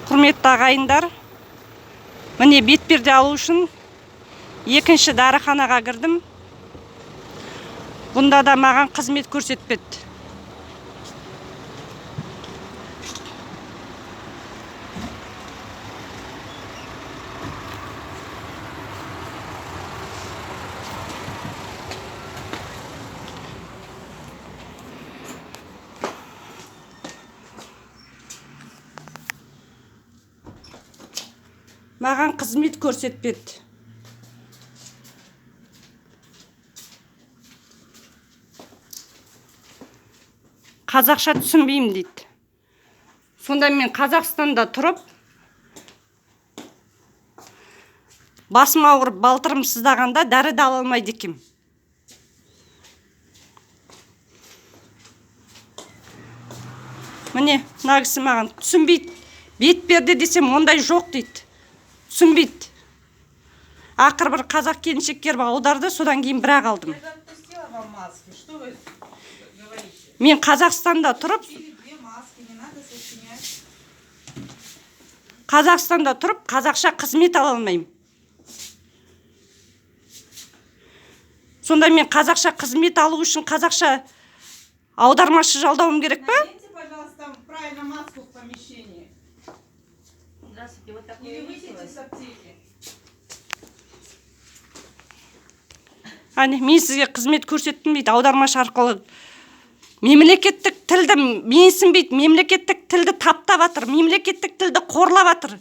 Құрметті ағайындар, міне бетперде алу үшін екінші дәріханаға кірдім. Бұнда да маған қызмет көрсетпеді. Маған қызмет көрсетпеді. Қазақша түсінбеймін дейді. Сонда мен Қазақстанда тұрып, басым ауырып, балтырым сыздағанда дәрі де ала алмайды екем. Міне, мына кісі маған түсінбейді. Бетперде десем, ондай жоқ дейді. Түсінбейді. Ақыр бір қазақ келіншектер аударды, содан кейін бірақ алдым. Мен Қазақстанда тұрып, қазақша қызмет ала алмаймын. Сонда мен қазақша қызмет алу үшін қазақша аудармашы жалдауым керек па? Пожалуйста, правильно маску в помещении. Здравствуйте, вот такое. Или выйдите с аптеки. Мен сізге қызмет көрсеттім дейді, аудармашы арқылы. Мемлекеттік тілді менсінбейді, мемлекеттік тілді таптап жатыр, мемлекеттік тілді қорлап жатыр.